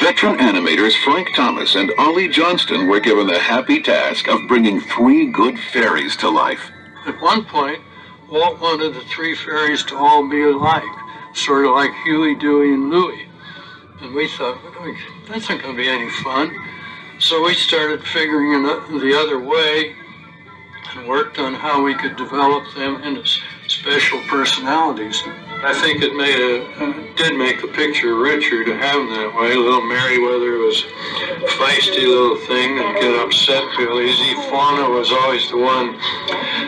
Veteran animators Frank Thomas and Ollie Johnston were given the happy task of bringing 3 good fairies to life. At one point, Walt wanted the 3 fairies to all be alike, sort of like Huey, Dewey, and Louie. And we thought, that's not going to be any fun. So we started figuring the other way and worked on how we could develop them into special personalities. I think it did make the picture richer to have them that way. Little Merriweather was a feisty little thing and get upset real easy. Fauna was always the one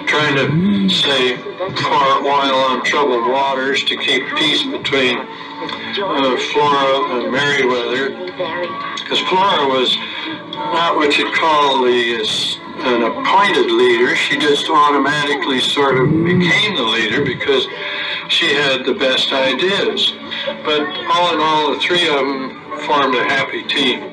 trying to stay far while on troubled waters to keep peace between Flora and Merriweather. Because Flora was not what you'd call an appointed leader. She just automatically sort of became the leader because she had the best ideas. But all in all, the 3 of them formed a happy team.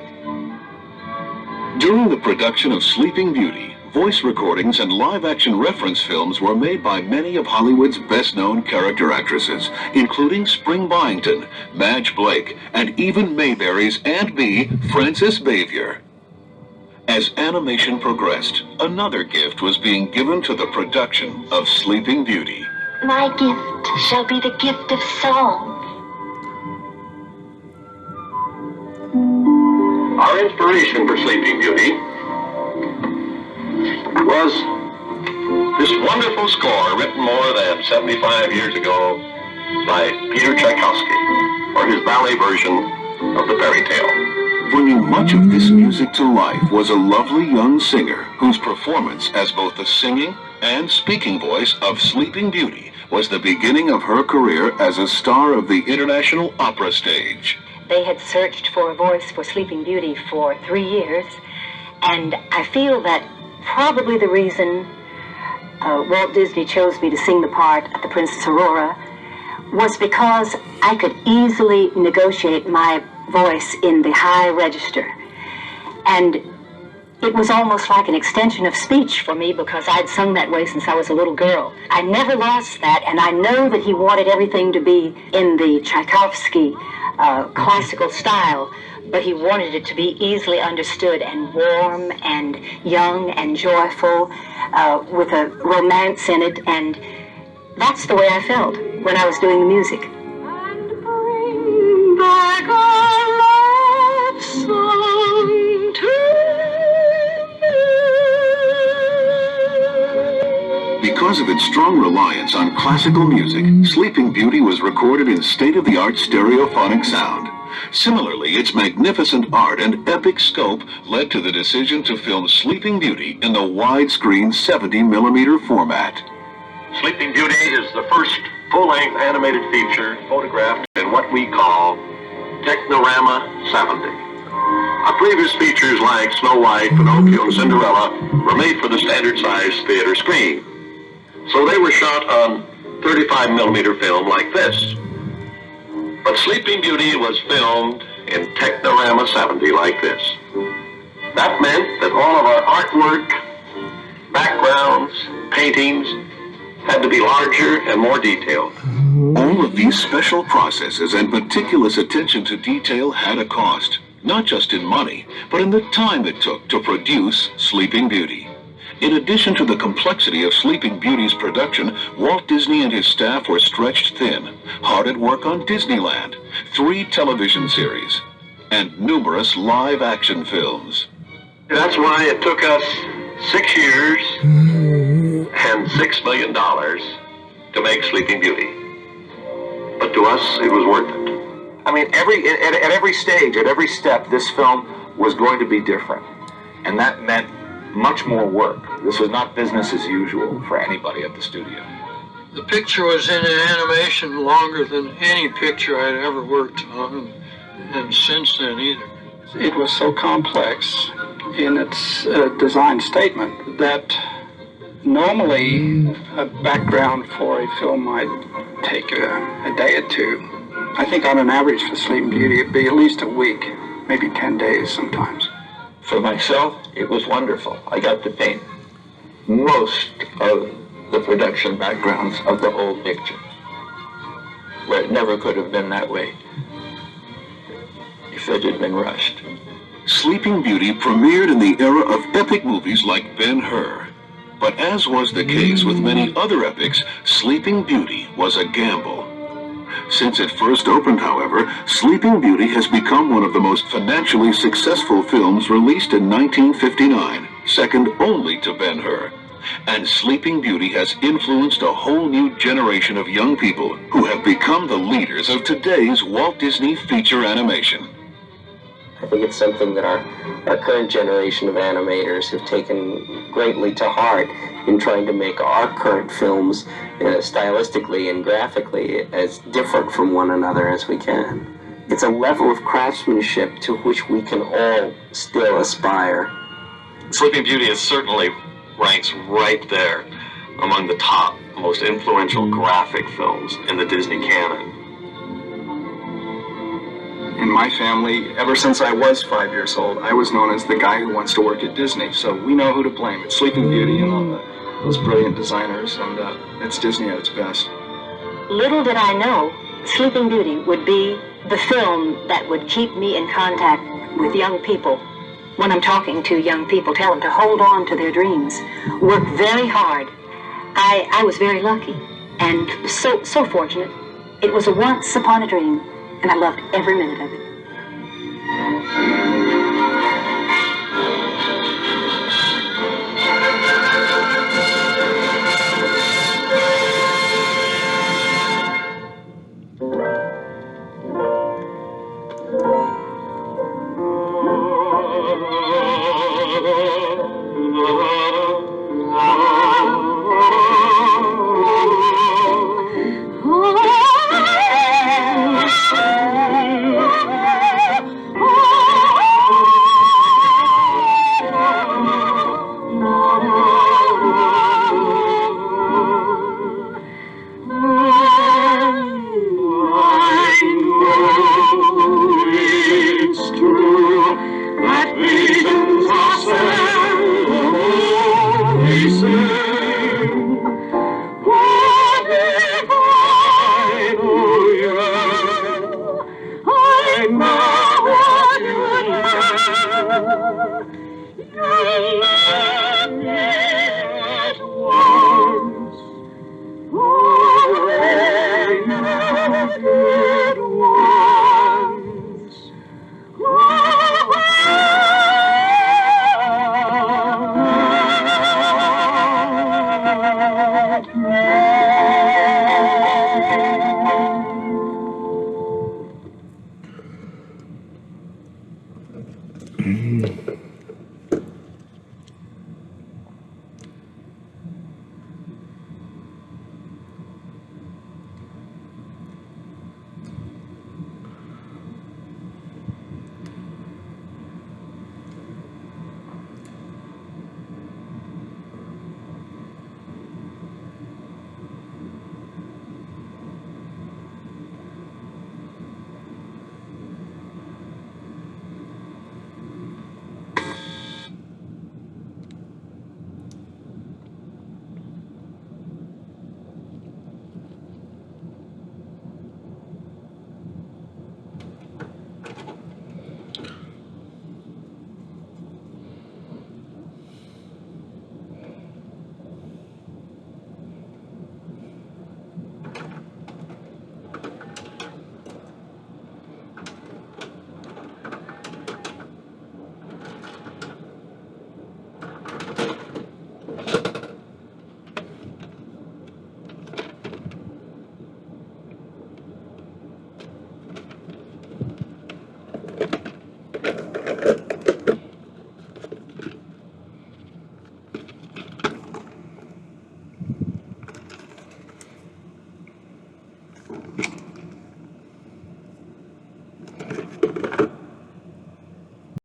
During the production of Sleeping Beauty, voice recordings and live-action reference films were made by many of Hollywood's best-known character actresses, including Spring Byington, Madge Blake, and even Mayberry's Aunt Bee, Frances Bavier. As animation progressed, another gift was being given to the production of Sleeping Beauty. My gift shall be the gift of song. Our inspiration for Sleeping Beauty was this wonderful score written more than 75 years ago by Peter Tchaikovsky for his ballet version of the fairy tale. Bringing much of this music to life was a lovely young singer whose performance as both the singing and speaking voice of Sleeping Beauty was the beginning of her career as a star of the international opera stage. They had searched for a voice for Sleeping Beauty for 3 years, and I feel that probably the reason Walt Disney chose me to sing the part of the Princess Aurora was because I could easily negotiate my voice in the high register. And it was almost like an extension of speech for me because I'd sung that way since I was a little girl. I never lost that, and I know that he wanted everything to be in the Tchaikovsky classical style, but he wanted it to be easily understood and warm and young and joyful with a romance in it, and that's the way I felt when I was doing the music. And bring back our love song to Because of its strong reliance on classical music, Sleeping Beauty was recorded in state-of-the-art stereophonic sound. Similarly, its magnificent art and epic scope led to the decision to film Sleeping Beauty in the widescreen 70mm format. Sleeping Beauty is the first full-length animated feature photographed in what we call Technorama 70. Our previous features like Snow White, Pinocchio, and Cinderella were made for the standard-size theater screen. So they were shot on 35mm film like this. But Sleeping Beauty was filmed in Technorama 70 like this. That meant that all of our artwork, backgrounds, paintings had to be larger and more detailed. All of these special processes and meticulous attention to detail had a cost, not just in money, but in the time it took to produce Sleeping Beauty. In addition to the complexity of Sleeping Beauty's production, Walt Disney and his staff were stretched thin, hard at work on Disneyland, 3 television series, and numerous live-action films. That's why it took us 6 years and $6 million to make Sleeping Beauty. But to us, it was worth it. I mean, at every stage, at every step, this film was going to be different. And that meant much more work. This was not business as usual for anybody at the studio. The picture was in animation longer than any picture I'd ever worked on, and since then either. It was so complex in its design statement that normally a background for a film might take a day or 2. I think on an average for Sleeping Beauty it'd be at least a week, maybe 10 days sometimes. For myself, it was wonderful. I got to paint most of the production backgrounds of the whole picture, where it never could have been that way. if it had been rushed. Sleeping Beauty premiered in the era of epic movies like Ben-Hur. But as was the case with many other epics, Sleeping Beauty was a gamble. Since it first opened, however, Sleeping Beauty has become one of the most financially successful films released in 1959, second only to Ben-Hur. And Sleeping Beauty has influenced a whole new generation of young people who have become the leaders of today's Walt Disney feature animation. I think it's something that our current generation of animators have taken greatly to heart in trying to make our current films stylistically and graphically as different from one another as we can. It's a level of craftsmanship to which we can all still aspire. Sleeping Beauty is certainly ranks right there among the top most influential graphic films in the Disney canon. In my family, ever since I was 5 years old, I was known as the guy who wants to work at Disney. So we know who to blame. It's Sleeping Beauty and all those brilliant designers, and it's Disney at its best. Little did I know Sleeping Beauty would be the film that would keep me in contact with young people. When I'm talking to young people, tell them to hold on to their dreams, work very hard. I was very lucky and so fortunate. It was a once upon a dream, and I loved every minute of it.